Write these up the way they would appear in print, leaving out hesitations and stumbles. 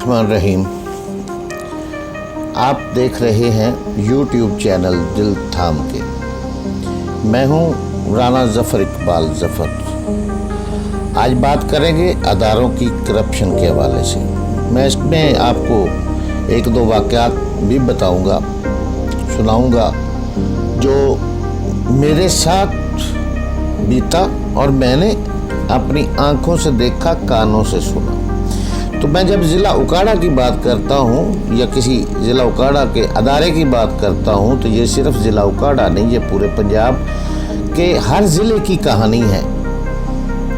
बिस्मिल्लाहिर्रहमानिर्रहीम। आप देख रहे हैं यूट्यूब चैनल दिल थाम के। मैं हूं राना ज़फ़र इकबाल ज़फ़र। आज बात करेंगे अदारों की करप्शन के हवाले से। मैं इसमें आपको एक दो वाक़यात भी बताऊंगा, सुनाऊंगा जो मेरे साथ बीता और मैंने अपनी आंखों से देखा, कानों से सुना। तो मैं जब ज़िला उकाड़ा की बात करता हूँ या किसी ज़िला उकाड़ा के अदारे की बात करता हूँ तो ये सिर्फ ज़िला उकाड़ा नहीं, ये पूरे पंजाब के हर ज़िले की कहानी है।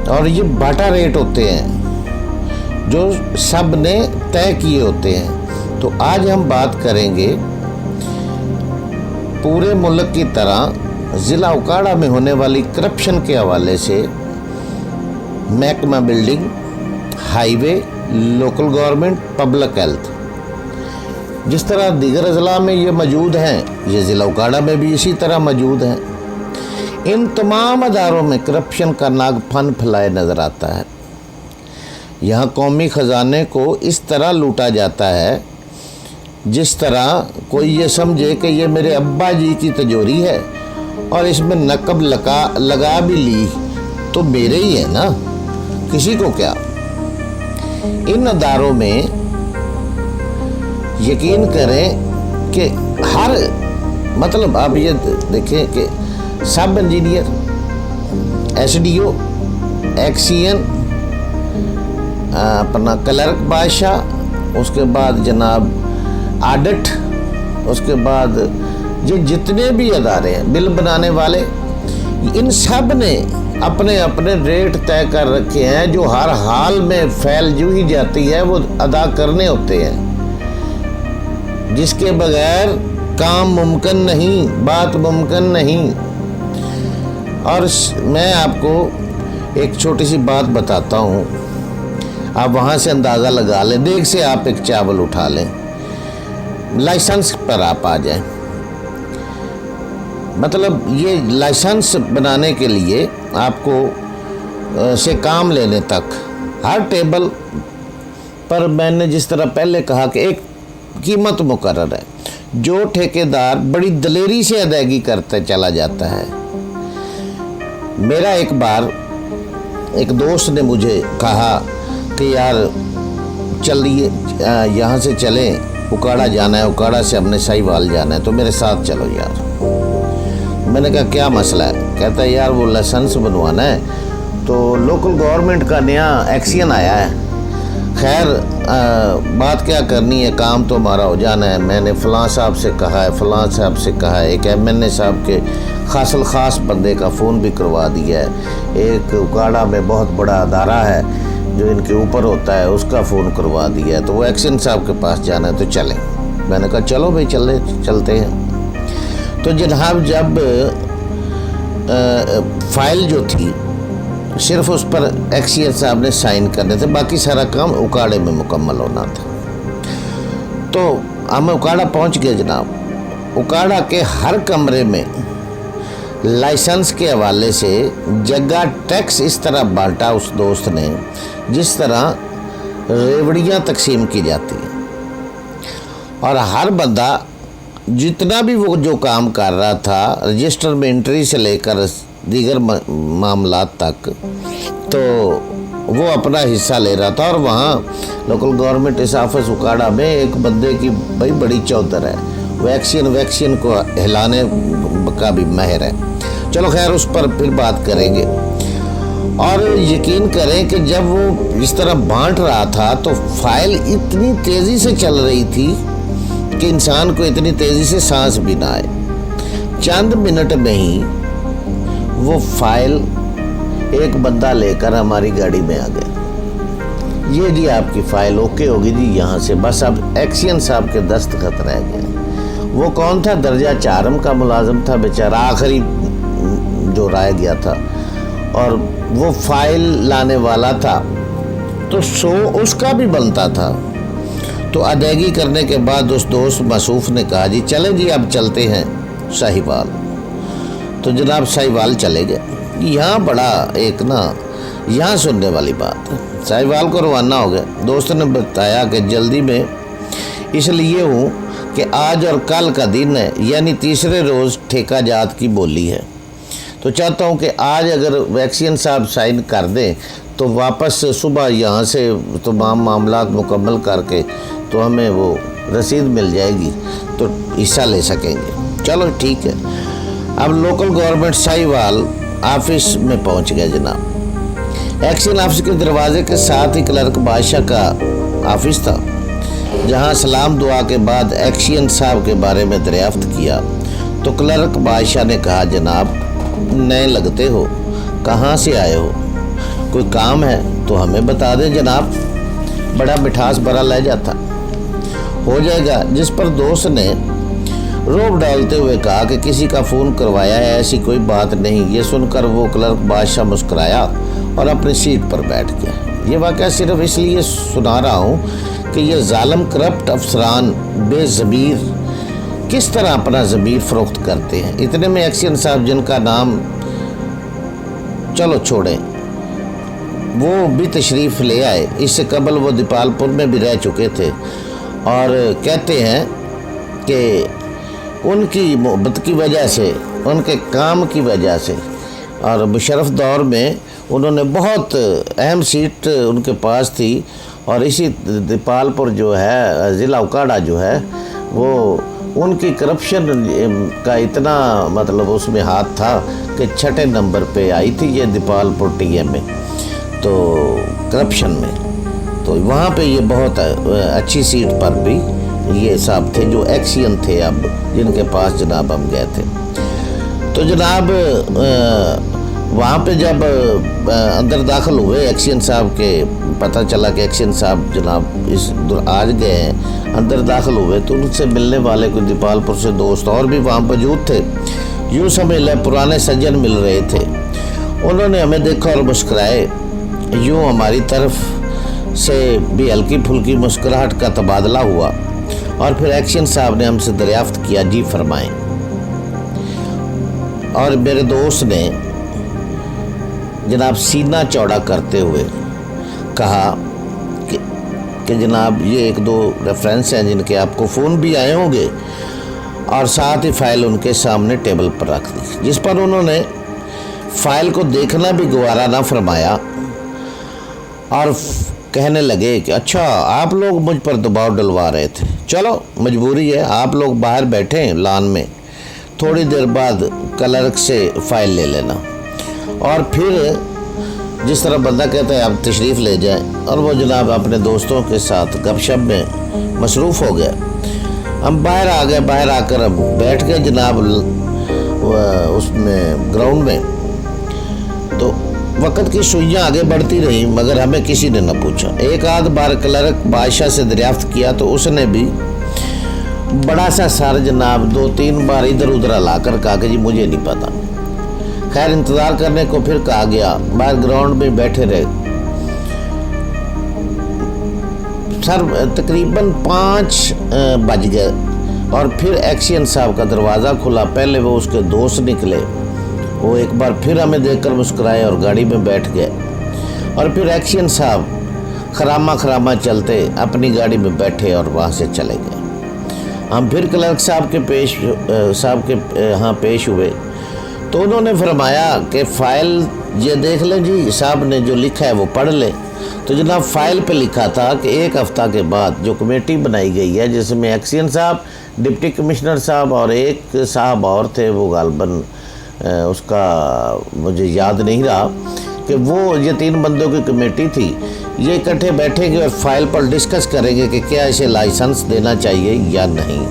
और ये बाटा रेट होते हैं जो सब ने तय किए होते हैं। तो आज हम बात करेंगे पूरे मुल्क की तरह ज़िला उकाड़ा में होने वाली करप्शन के हवाले से। महकमा building, highway, local government, public health, जिस तरह दीगर अजला में ये मौजूद हैं, ये ज़िला उकाड़ा में भी इसी तरह मौजूद हैं। इन तमाम अदारों में करप्शन का नागफन फैलाए नज़र आता है। यहाँ कौमी ख़जाने को इस तरह लूटा जाता है जिस तरह कोई ये समझे कि ये मेरे अब्बा जी की तिजोरी है और इसमें नकब लगा भी ली तो मेरे ही है ना, किसी को क्या। इन अदारों में यकीन करें कि हर मतलब आप ये देखें कि सब इंजीनियर, SDO, एक्सीएन, अपना क्लर्क बादशाह, उसके बाद जनाब ऑडिट, उसके बाद ये जितने भी अदारे हैं, बिल बनाने वाले, इन सब ने अपने अपने रेट तय कर रखे हैं जो हर हाल में फैल जो ही जाती है वो अदा करने होते हैं, जिसके बगैर काम मुमकिन नहीं, बात मुमकिन नहीं। और मैं आपको एक छोटी सी बात बताता हूँ, आप वहाँ से अंदाज़ा लगा लें। देख से आप एक चावल उठा लें, लाइसेंस पर आप आ जाएं। मतलब ये लाइसेंस बनाने के लिए आपको से काम लेने तक हर टेबल पर मैंने जिस तरह पहले कहा कि एक कीमत मुकर्रर है जो ठेकेदार बड़ी दलेरी से अदायगी करते चला जाता है। मेरा एक बार एक दोस्त ने मुझे कहा कि यार चलिए यहाँ से चलें, उकाड़ा जाना है, उकाड़ा से हमने साहिवाल जाना है, तो मेरे साथ चलो यार। मैंने कहा क्या मसला है? कहता है यार वो लाइसेंस बनवाना है तो लोकल गवर्नमेंट का नया एक्सीएन आया है। खैर बात क्या करनी है, काम तो हमारा हो जाना है। मैंने फ़लाँ साहब से कहा है, फ़लाँ साहब से कहा है, एक MNA साहब के ख़ास बंदे का फ़ोन भी करवा दिया है, एक उकाड़ा में बहुत बड़ा अदारा है जो इनके ऊपर होता है उसका फ़ोन करवा दिया है, तो वो एक्सीएन साहब के पास जाना है तो चलें। मैंने कहा चलो भाई चलते हैं। तो जनाब जब फाइल जो थी सिर्फ उस पर एक्सीएन साहब ने साइन करने थे, बाकी सारा काम उकाड़े में मुकम्मल होना था। तो हम उकाड़ा पहुंच गए जनाब। उकाड़ा के हर कमरे में लाइसेंस के हवाले से जगह टैक्स इस तरह बांटा उस दोस्त ने जिस तरह रेवड़ियाँ तकसीम की जाती हैं। और हर बंदा जितना भी वो जो काम कर रहा था, रजिस्टर में एंट्री से लेकर दीगर मामलात तक, तो वो अपना हिस्सा ले रहा था। और वहाँ लोकल गवर्नमेंट इस ऑफिस उकाड़ा में एक बंदे की भाई बड़ी चौधर है, वैक्सीन को हिलाने का भी माहिर है। चलो खैर उस पर फिर बात करेंगे। और यकीन करें कि जब वो इस तरह बांट रहा था तो फाइल इतनी तेज़ी से चल रही थी कि इंसान को इतनी तेज़ी से सांस भी ना आए। चंद मिनट में ही वो फाइल एक बंदा लेकर हमारी गाड़ी में आ गया। ये जी आपकी फ़ाइल ओके होगी जी, यहाँ से बस अब एक्सीएन साहब के दस्तखत रह गए। वो कौन था? दर्जा 4 का मुलाजिम था बेचारा, आखिरी जो रह गया था। और वो फाइल लाने वाला था तो उसका भी बनता था। तो अदायगी करने के बाद उस दोस्त मसूफ़ ने कहा जी चलें जी अब चलते हैं साहिवाल। तो जनाब साहिवाल चले गए। यहाँ बड़ा एक ना यहाँ सुनने वाली बात है। साहिवाल को रवाना हो गया। दोस्त ने बताया कि जल्दी में इसलिए हूँ कि आज और कल का दिन है, यानी तीसरे रोज़ ठेका जात की बोली है। तो चाहता हूँ कि आज अगर वैक्सीन साहब साइन कर दें तो वापस सुबह यहाँ से तमाम मामलात मुकम्मल करके तो हमें वो रसीद मिल जाएगी, तो हिस्सा ले सकेंगे। चलो ठीक है। अब लोकल गवर्नमेंट साहिवाल ऑफिस में पहुँच गए जनाब। एक्शन ऑफिस के दरवाजे के साथ ही क्लर्क बादशाह का ऑफिस था, जहाँ सलाम दुआ के बाद एक्शन साहब के बारे में दरियाफ्त किया तो क्लर्क बादशाह ने कहा, जनाब नए लगते हो, कहाँ से आए हो, कोई काम है तो हमें बता दें जनाब। बड़ा मिठास भरा लहजा था। हो जाएगा। जिस पर दोस्त ने रोब डालते हुए कहा कि किसी का फ़ोन करवाया है, ऐसी कोई बात नहीं। ये सुनकर वो क्लर्क बादशाह मुस्कुराया और अपनी सीट पर बैठ गया। ये वाक़या सिर्फ इसलिए सुना रहा हूँ कि ये जालिम करप्ट अफसरान बेज़मीर किस तरह अपना ज़मीर फ़रोख्त करते हैं। इतने में एक्शन साहब, जिनका नाम चलो छोड़ें, वो भी तशरीफ़ ले आए। इससे कबल वो दीपालपुर में भी रह चुके थे और कहते हैं कि उनकी मोहब्बत की वजह से, उनके काम की वजह से और मुशर्रफ दौर में उन्होंने बहुत अहम सीट उनके पास थी। और इसी दीपालपुर जो है, ज़िला उकाड़ा जो है, वो उनकी करप्शन का इतना मतलब उसमें हाथ था कि 6 नंबर पे आई थी ये दीपालपुर TM में, तो करप्शन में। तो वहाँ पे ये बहुत अच्छी सीट पर भी ये साहब थे जो एक्शन थे, अब जिनके पास जनाब हम गए थे। तो जनाब वहाँ पे जब अंदर दाखिल हुए एक्शन साहब के, पता चला कि एक्शन साहब जनाब इस आज गए हैं, अंदर दाखिल हुए तो उनसे मिलने वाले कोई दीपालपुर से दोस्त और भी वहाँ मौजूद थे। यूँ समझ लें पुराने सज्जन मिल रहे थे। उन्होंने हमें देखा और मुस्कुराए। यूँ हमारी तरफ से भी हल्की फुल्की मुस्कुराहट का तबादला हुआ और फिर एक्शन साहब ने हमसे दरियाफ्त किया, जी फरमाएं। और मेरे दोस्त ने जनाब सीना चौड़ा करते हुए कहा कि जनाब ये 1-2 रेफरेंस हैं जिनके आपको फ़ोन भी आए होंगे, और साथ ही फ़ाइल उनके सामने टेबल पर रख दी, जिस पर उन्होंने फ़ाइल को देखना भी गवारा ना फरमाया और कहने लगे कि अच्छा आप लोग मुझ पर दबाव डलवा रहे थे, चलो मजबूरी है, आप लोग बाहर बैठे लान में, थोड़ी देर बाद क्लर्क से फ़ाइल ले लेना। और फिर जिस तरह बंदा कहता है आप तशरीफ़ ले जाएं, और वो जनाब अपने दोस्तों के साथ गपशप में मसरूफ़ हो गए। हम बाहर आ गए। बाहर आकर अब बैठ गए जनाब उसमें ग्राउंड में। तो वक़्त की सुइयाँ आगे बढ़ती रहीं मगर हमें किसी ने न पूछा। एक आध बार क्लर्क बादशाह से दरियाफ्त किया तो उसने भी बड़ा सा सर जनाब 2-3 बार इधर उधर ला कर कहा कि जी मुझे नहीं पता। खैर इंतज़ार करने को फिर कहा गया। बाहर ग्राउंड में बैठे रहे। सर तकरीबन 5 बज गए और फिर एक्शन साहब का दरवाज़ा खुला। पहले वो उसके दोस्त निकले, वो एक बार फिर हमें देखकर मुस्कुराए और गाड़ी में बैठ गए। और फिर एक्शन साहब खरामा चलते अपनी गाड़ी में बैठे और वहाँ से चले गए। हम फिर क्लर्क साहब के यहाँ पेश हुए तो उन्होंने फरमाया कि फ़ाइल ये देख लें जी, साहब ने जो लिखा है वो पढ़ लें। तो जनाब फ़ाइल पे लिखा था कि 1 हफ़्ता के बाद जो कमेटी बनाई गई है जिसमें एक्शन साहब, डिप्टी कमिश्नर साहब और एक साहब और थे, वो गालबन उसका मुझे याद नहीं रहा, कि वो ये 3 बंदों की कमेटी थी। ये इकट्ठे बैठेंगे और फाइल पर डिस्कस करेंगे कि क्या इसे लाइसेंस देना चाहिए या नहीं।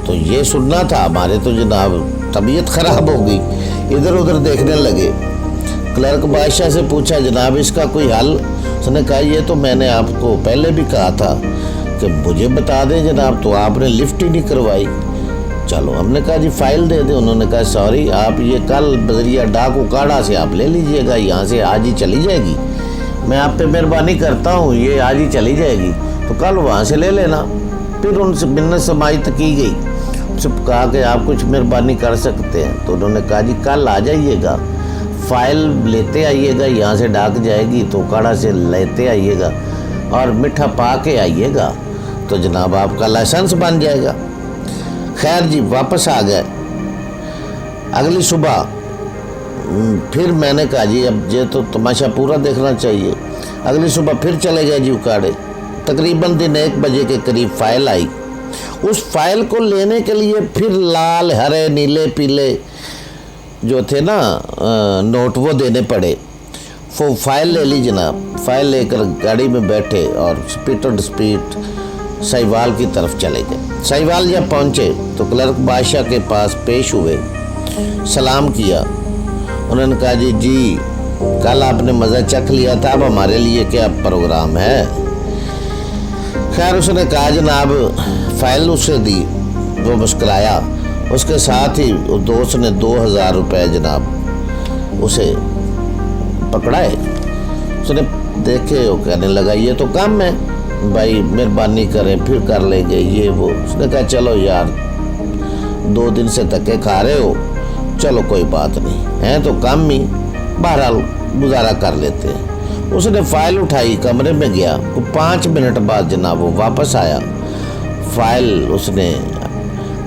तो ये सुनना था हमारे, तो जनाब तबीयत ख़राब हो गई, इधर उधर देखने लगे। क्लर्क बादशाह से पूछा जनाब इसका कोई हल? उसने कहा ये तो मैंने आपको पहले भी कहा था कि मुझे बता दें जनाब, तो आपने लिफ्ट ही नहीं करवाई। चलो हमने कहा जी फाइल दे दें। उन्होंने कहा सॉरी, आप ये कल बजरिया डाक उकाड़ा से आप ले लीजिएगा, यहाँ से आज ही चली जाएगी। मैं आप पे मेहरबानी करता हूँ, ये आज ही चली जाएगी, तो कल वहाँ से ले लेना। फिर उनसे मिन्नत समाइत की गई, उनसे कहा कि आप कुछ मेहरबानी कर सकते हैं। तो उन्होंने कहा जी कल आ जाइएगा, فائل لیتے آئیے گا، یہاں سے ڈاک جائے گی تو اکاڑا سے لیتے آئیے گا اور میٹھا پا کے آئیے گا تو جناب آپ کا لائسنس بن جائے گا۔ خیر جی، واپس آ گئے۔ اگلی صبح پھر میں نے کہا جی اب یہ تو تماشا پورا دیکھنا چاہیے۔ اگلی صبح پھر چلے گئے جی اکاڑے۔ تقریباً دن 1 بجے کے قریب فائل آئی۔ اس فائل کو لینے کے لیے پھر لال، ہرے، نیلے، پیلے جو تھے نا نوٹ وہ دینے پڑے۔ وہ فائل لے لی جناب، فائل لے کر گاڑی میں بیٹھے اور سپیڈ سہیوال کی طرف چلے گئے۔ سہیوال جب پہنچے تو کلرک بادشاہ کے پاس پیش ہوئے، سلام کیا۔ انہوں نے کہا جی کل آپ نے مزہ چکھ لیا تھا، اب ہمارے لیے کیا پروگرام ہے؟ خیر اس نے کہا جناب، فائل اسے دی، وہ مسکرایا۔ اس کے ساتھ ہی دوست نے 2000 روپے جناب اسے پکڑائے۔ اس نے دیکھے، وہ کہنے لگا یہ تو کم ہے بھائی، مہربانی کریں پھر کر لیں گے یہ وہ۔ اس نے کہا چلو یار 2 دن سے دھکے کھا رہے ہو، چلو کوئی بات نہیں، ہیں تو کم ہی، بہرحال گزارا کر لیتے ہیں۔ اس نے فائل اٹھائی، کمرے میں گیا، 5 منٹ بعد جناب وہ واپس آیا۔ فائل اس نے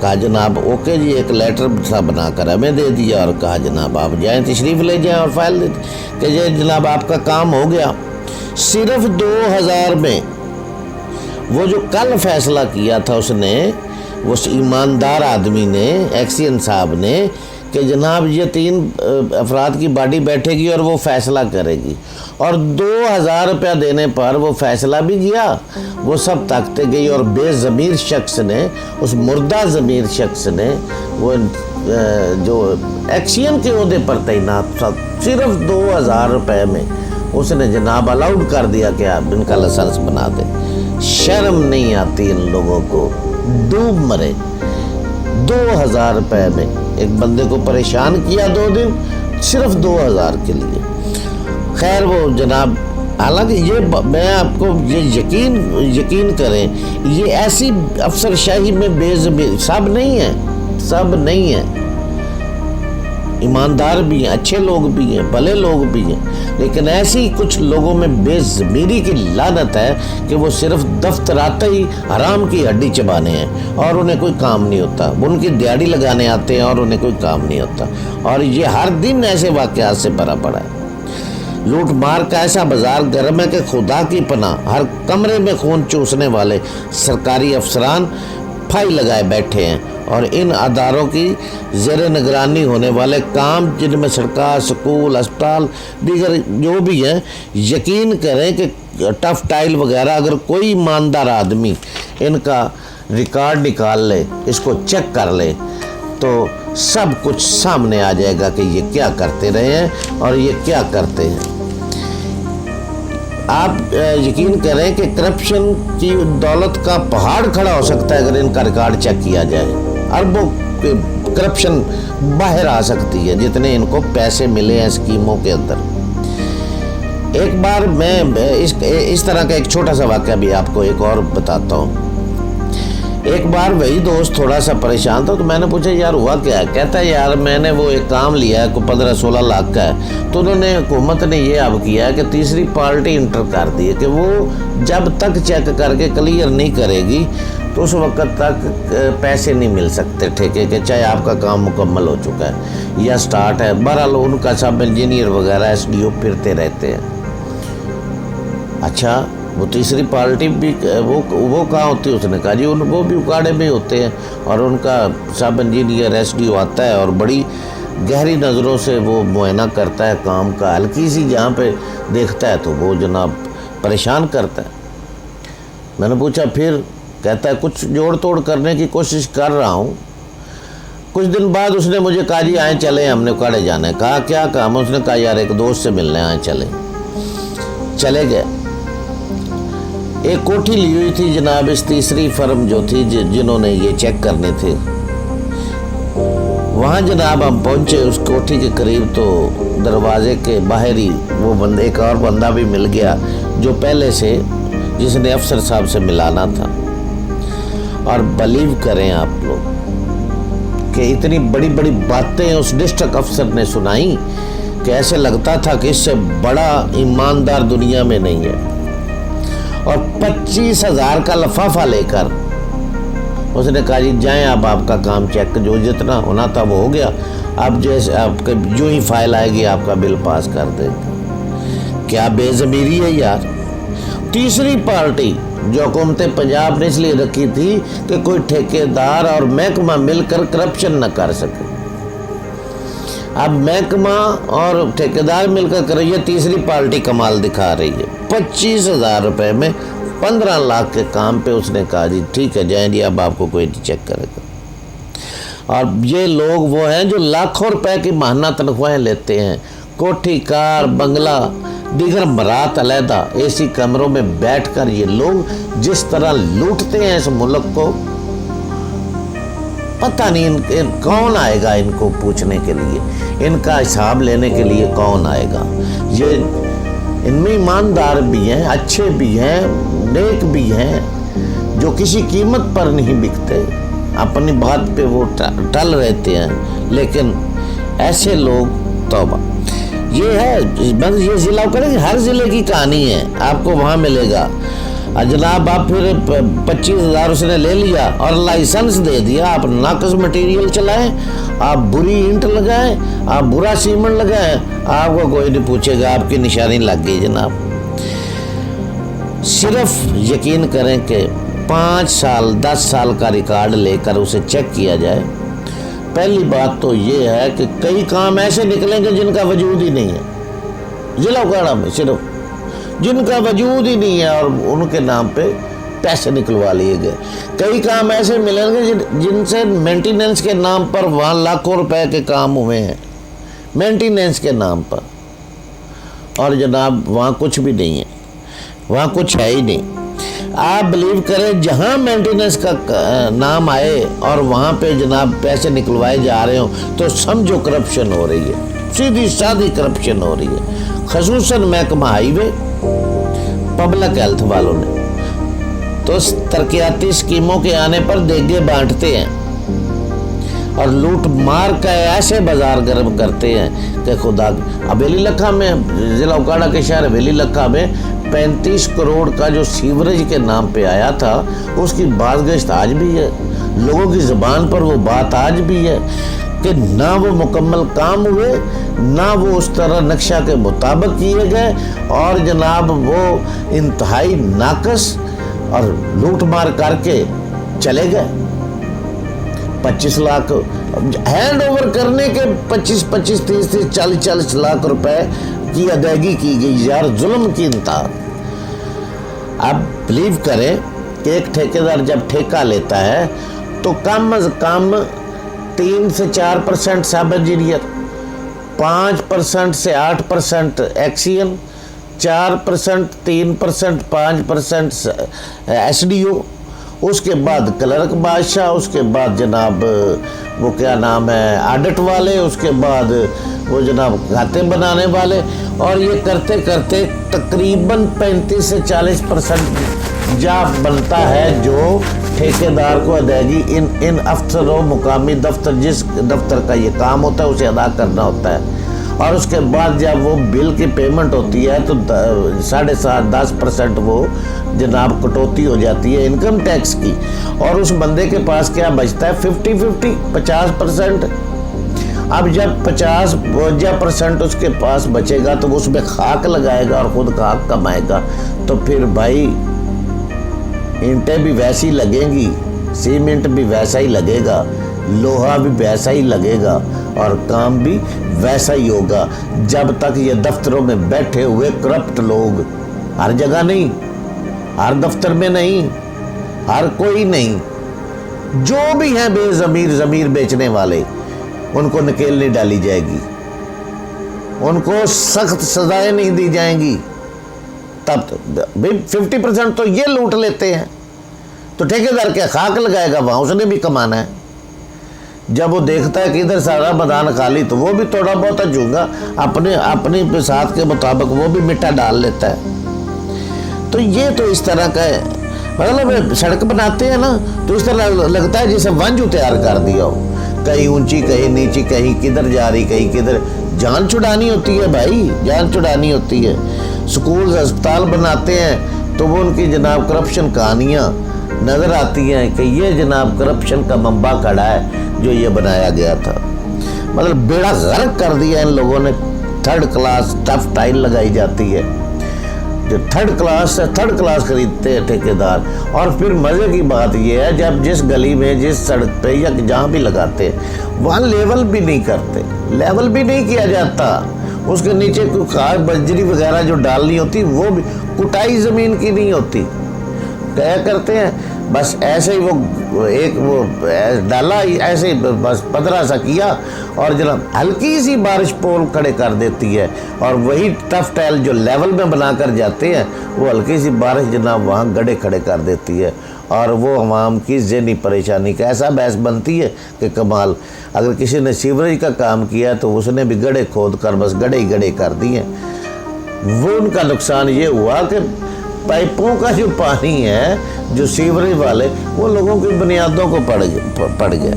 کہا جناب اوکے جی، ایک لیٹر سا بنا کر ہمیں دے دیا اور کہا جناب آپ جائیں، تشریف لے جائیں اور فائل دے دیں کہ یہ جناب آپ کا کام ہو گیا۔ صرف 2000 میں وہ جو کل فیصلہ کیا تھا اس نے، اس ایماندار آدمی نے، ایکسین صاحب نے، کہ جناب یہ 3 افراد کی باڈی بیٹھے گی اور وہ فیصلہ کرے گی، اور 2000 روپیہ دینے پر وہ فیصلہ بھی گیا، وہ سب طاقتیں گئی، اور بے ضمیر شخص نے، اس مردہ ضمیر شخص نے، وہ جو ایکسین کے عہدے پر تعینات تھا، صرف 2000 روپے میں اس نے جناب الاؤڈ کر دیا کہ آپ ان کا لائسنس بنا دیں۔ شرم نہیں آتی ان لوگوں کو، ڈوب مرے۔ 2000 روپے میں ایک بندے کو پریشان کیا 2 دن، صرف 2000 کے لیے۔ خیر وہ جناب، حالانکہ یہ میں آپ کو یہ یقین کریں، یہ ایسی افسر شاہی میں بے ضمیر سب نہیں ہیں، ایماندار بھی ہیں، اچھے لوگ بھی ہیں، بھلے لوگ بھی ہیں، لیکن ایسی کچھ لوگوں میں بے ضمیری کی لعنت ہے کہ وہ صرف دفتر آتے ہی حرام کی ہڈی چبانے ہیں اور انہیں کوئی کام نہیں ہوتا، ان کی دیہڑی لگانے آتے ہیں اور انہیں کوئی کام نہیں ہوتا، اور یہ ہر دن ایسے واقعات سے بھرا پڑا ہے۔ لوٹ مار کا ایسا بازار گرم ہے کہ خدا کی پناہ، ہر کمرے میں خون چوسنے والے سرکاری افسران پھائی لگائے بیٹھے ہیں، اور ان اداروں کی زیر نگرانی ہونے والے کام، جن میں سڑکیں، سکول، اسپتال، دیگر جو بھی ہیں، یقین کریں کہ ٹف ٹائل وغیرہ اگر کوئی ایماندار آدمی ان کا ریکارڈ نکال لے، اس کو چیک کر لے، تو سب کچھ سامنے آ جائے گا کہ یہ کیا کرتے رہے ہیں اور یہ کیا کرتے ہیں۔ آپ یقین کریں کہ کرپشن کی دولت کا پہاڑ کھڑا ہو سکتا ہے اگر ان کا ریکارڈ چیک کیا جائے، اربوں کرپشن باہر آ سکتی ہے جتنے ان کو پیسے ملے ہیں اسکیموں کے اندر۔ ایک بار میں اس طرح کا ایک چھوٹا سا واقعہ بھی آپ کو ایک اور بتاتا ہوں۔ ایک بار وہی دوست تھوڑا سا پریشان تھا، تو میں نے پوچھا یار ہوا کیا ہے؟ کہتا ہے یار میں نے وہ ایک کام لیا ہے، 15-16 لاکھ کا ہے، تو انہوں نے حکومت نے یہ اب کیا ہے کہ تیسری پارٹی انٹر کر دی ہے کہ وہ جب تک چیک کر کے کلیئر نہیں کرے گی تو اس وقت تک پیسے نہیں مل سکتے ٹھیکے کے، چاہے آپ کا کام مکمل ہو چکا ہے یا سٹارٹ ہے۔ بہرحال ان کا سب انجینئر وغیرہ SDO پھرتے رہتے ہیں۔ اچھا وہ تیسری پارٹی بھی وہ کہاں ہوتی ہے؟ اس نے کہا جی وہ بھی اکاڑے میں ہوتے ہیں، اور ان کا سب انجینئر SDO آتا ہے اور بڑی گہری نظروں سے وہ معائنہ کرتا ہے کام کا، ہلکی سی جہاں پہ دیکھتا ہے تو وہ جناب پریشان کرتا ہے۔ میں نے پوچھا پھر؟ کہتا ہے کچھ جوڑ توڑ کرنے کی کوشش کر رہا ہوں۔ کچھ دن بعد اس نے مجھے کہا جی آئیں چلیں، ہم نے اکاڑے جانا ہے۔ کہا کیا کام؟ اس نے کہا یار ایک دوست سے ملنے آئیں چلیں۔ چلے گئے۔ ایک کوٹھی لی ہوئی تھی جناب اس تیسری فرم جو تھی جنہوں نے یہ چیک کرنے تھے، وہاں جناب ہم پہنچے اس کوٹھی کے قریب، تو دروازے کے باہر ہی وہ بندے ایک اور بندہ بھی مل گیا جو پہلے سے جس نے افسر صاحب سے ملانا تھا۔ اور بلیو کریں آپ لوگ کہ اتنی بڑی بڑی باتیں اس ڈسٹرکٹ افسر نے سنائی کہ ایسے لگتا تھا کہ اس سے بڑا ایماندار دنیا میں نہیں ہے، اور 25,000 کا لفافہ لے کر اس نے کہا جی جائیں آپ کا کام چیک جو جتنا ہونا تھا وہ ہو گیا، اب جیسے آپ کے جو ہی فائل آئے گی آپ کا بل پاس کر دیں گے۔ کیا بے ضمیری ہے یار۔ تیسری پارٹی جو حکومت پنجاب نے اس لیے رکھی تھی کہ کوئی ٹھیکیدار اور محکمہ مل کر کرپشن نہ کر سکے، اب محکمہ اور ٹھیکیدار مل کر کر یہ تیسری پارٹی کمال دکھا رہی ہے۔ 25,000 روپے میں 15 لاکھ کے کام پہ اس نے کہا جی ٹھیک ہے جائیں جی اب آپ کو کوئی چیک کرے گا۔ اور یہ لوگ وہ ہیں جو لاکھوں روپے کی ماہانہ تنخواہیں لیتے ہیں، کوٹھی کار بنگلہ دیگر مرات علیحدہ اے سی کمروں میں بیٹھ کر یہ لوگ جس طرح لوٹتے ہیں اس ملک کو، پتہ نہیں کون آئے گا ان کو پوچھنے کے لیے، ان کا حساب لینے کے لیے کون آئے گا۔ یہ ان میں ایماندار بھی ہیں، اچھے بھی ہیں، نیک بھی ہیں، جو کسی قیمت پر نہیں بکتے، اپنی بات پہ وہ ٹل رہتے ہیں، لیکن ایسے لوگ توبہ۔ یہ ہے بس یہ ضلع کریں گے، ہر ضلع کی کہانی ہے، آپ کو وہاں ملے گا۔ جناب آپ پھر 25,000 اس نے لے لیا اور لائسنس دے دیا، آپ ناقص مٹیریل چلائیں، آپ بری اینٹ لگائیں، آپ برا سیمنٹ لگائیں، آپ کو کوئی نہیں پوچھے گا، آپ کی نشانی لگ گئی جناب۔ صرف یقین کریں کہ 5 سال 10 سال کا ریکارڈ لے کر اسے چیک کیا جائے۔ پہلی بات تو یہ ہے کہ کئی کام ایسے نکلیں گے جن کا وجود ہی نہیں ہے ضلع اکاڑا میں، صرف جن کا وجود ہی نہیں ہے، اور ان کے نام پہ پیسے نکلوا لیے گئے۔ کئی کام ایسے ملیں گے جن سے مینٹیننس کے نام پر وہاں لاکھوں روپے کے کام ہوئے ہیں، مینٹیننس کے نام پر، اور جناب وہاں کچھ بھی نہیں ہے، وہاں کچھ ہے ہی نہیں۔ آپ بلیو کریں جہاں مینٹیننس کا نام آئے اور وہاں پہ جناب پیسے نکلوائے جا رہے ہوں تو سمجھو کرپشن ہو رہی ہے، سیدھی سادھی کرپشن ہو رہی ہے۔ خصوصاً محکمہ ہائی وے، پبلک ہیلتھ والوں نے تو ترقیاتی اسکیموں کے آنے پر دیگے بانٹتے ہیں اور لوٹ مار کا ایسے بازار گرم کرتے ہیں کہ خدا۔ حویلی لکھا میں، ضلع اکاڑا کے شہر حویلی لکھا میں 35 کروڑ کا جو سیوریج کے نام پہ آیا تھا اس کی بازگشت آج بھی ہے، لوگوں کی زبان پر وہ بات آج بھی ہے کہ نہ وہ مکمل کام ہوئے، نہ وہ اس طرح نقشہ کے مطابق کیے گئے، اور جناب وہ انتہائی ناقص اور لوٹ مار کر کے چلے گئے۔ 25 لاکھ ہینڈ اوور کرنے کے 25 30 40 لاکھ روپے کی ادائیگی کی گئی یار، ظلم کی انتہا۔ اب بلیو کریں کہ ایک ٹھیکیدار جب ٹھیکہ لیتا ہے تو کم از کم 3 سے 4% سب انجینئر، 5% سے 8% ایکسین، 4% 3% 5% ایس ڈی او، اس کے بعد کلرک بادشاہ، اس کے بعد جناب وہ کیا نام ہے آڈٹ والے، اس کے بعد وہ جناب کھاتے بنانے والے، اور یہ کرتے کرتے تقریباً 35 سے 40% جاب بنتا ہے جو ٹھیکیدار کو ادائیگی ان افسروں مقامی دفتر جس دفتر کا یہ کام ہوتا ہے اسے ادا کرنا ہوتا ہے۔ اور اس کے بعد جب وہ بل کی پیمنٹ ہوتی ہے تو 7.5-10% وہ جناب کٹوتی ہو جاتی ہے انکم ٹیکس کی، اور اس بندے کے پاس کیا بچتا ہے 50% اب جب 50% اس کے پاس بچے گا تو اس میں خاک لگائے گا اور خود خاک کمائے گا، تو پھر بھائی اینٹیں بھی ویسی لگیں گی، سیمنٹ بھی ویسا ہی لگے گا، لوہا بھی ویسا ہی لگے گا، اور کام بھی ویسا ہی ہوگا، جب تک یہ دفتروں میں بیٹھے ہوئے کرپٹ لوگ، ہر جگہ نہیں، ہر دفتر میں نہیں، ہر کوئی نہیں، جو بھی ہیں بے ضمیر بیچنے والے، ان کو نکیل نہیں ڈالی جائے گی، ان کو سخت سزائیں نہیں دی جائیں گی، تب 50% تو یہ لوٹ لیتے ہیں، تو ٹھیکیدار کیا خاک لگائے گا، وہاں اس نے بھی کمانا ہے۔ جب وہ دیکھتا ہے کہ ادھر سارا میدان خالی تو وہ بھی تھوڑا بہت چونگا اپنی بساط کے مطابق وہ بھی مٹا ڈال لیتا ہے۔ تو یہ تو اس طرح کا ہے، مطلب سڑک بناتے ہیں نا تو اس طرح لگتا ہے جیسے ونج تیار کر دیا ہو، کہیں اونچی کہیں نیچی، کہیں کدھر جا رہی کہیں کدھر، जान छुड़ानी होती है भाई, जान छुड़ानी होती है। स्कूल अस्पताल बनाते हैं तो वो उनकी जनाब करप्शन कहानियाँ नज़र आती हैं कि ये जनाब करप्शन का मंबा खड़ा है जो ये बनाया गया था। मतलब बेड़ा गर्क कर दिया इन लोगों ने। थर्ड क्लास टफ टाइल लगाई जाती है, जो थर्ड क्लास खरीदते हैं ठेकेदार। और फिर मज़े की बात यह है, जब जिस गली में, जिस सड़क पे या जहाँ भी लगाते हैं वहाँ लेवल भी नहीं करते, लेवल भी नहीं किया जाता। उसके नीचे कोई खाद बजरी वगैरह जो डालनी होती वो भी, कुटाई ज़मीन की नहीं होती। क्या करते हैं, बस ऐसे ही वो डाला ऐसे ही बस पतरा सा किया और जनाब हल्की सी बारिश पोल खड़े कर देती है। और वही टफ टाइल जो लेवल में बना कर जाते हैं वो हल्की सी बारिश जनाब वहाँ गड्ढे खड़े कर देती है। और वो अवाम की ज़हनी परेशानी का ऐसा बहस बनती है कि कमाल। अगर किसी ने सीवरेज का काम किया तो उसने भी गड्ढे खोद कर बस गड्ढे ही गड्ढे कर दिए। वो उनका नुकसान ये हुआ कि पाइपों का जो पानी है, जो सीवरेज वाले, वो लोगों की बुनियादों को पड़ गया।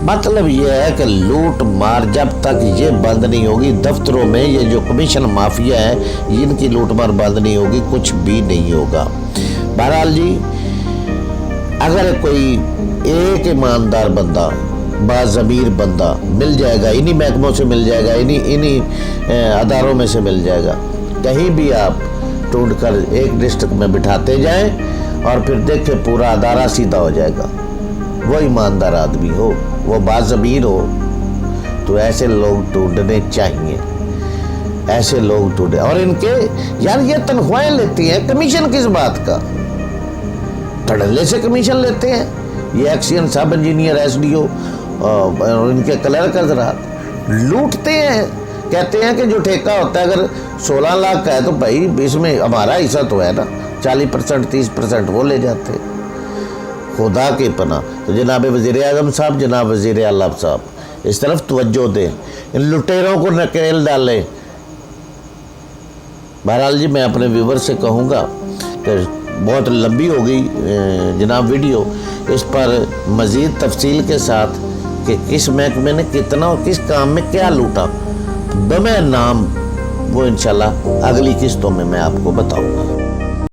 मतलब ये है कि लूट मार जब तक ये बंद नहीं होगी, दफ्तरों में ये जो कमीशन माफिया है इनकी लूट मार बंद नहीं होगी, कुछ भी नहीं होगा। बहरहाल जी, अगर कोई एक ईमानदार बंदा, बाज़मीर बंदा मिल जाएगा, इन्हीं महकमों से मिल जाएगा, इन्हीं अदारों में से मिल जाएगा। कहीं भी आप ढूंढ कर एक डिस्ट्रिक्ट में बिठाते जाएं और फिर देखें पूरा अदारा सीधा हो जाएगा। वो ईमानदार आदमी हो, वो बाज़मीर हो, तो ऐसे लोग ढूंढने चाहिए, ऐसे लोग ढूंढे। और इनके यार ये तनख्वाहें लेती हैं, कमीशन किस बात का? धड़ल्ले से कमीशन लेते हैं ये एक्सीएन, सब इंजीनियर, एसडीओ और इनके क्लर्क हज़रात लूटते हैं। कहते हैं कि जो ठेका होता है अगर 16 लाख का है तो भाई इसमें हमारा हिस्सा तो है ना, 40% 30% वो ले जाते। खुदा के पना। तो जनाब वज़ीर आज़म साहब, जनाब वज़ीर आला साहब, इस तरफ तवज्जो दें, इन लुटेरों को नकेल डालें। बहरहाल जी, मैं अपने व्यूवर से कहूँगा कि बहुत लंबी हो गई जनाब वीडियो, इस पर मज़ीद तफसील के साथ कि किस महकमे ने कितना और किस काम में क्या लूटा, बमे नाम, वो इंशाल्लाह अगली किस्तों में मैं आपको बताऊंगा।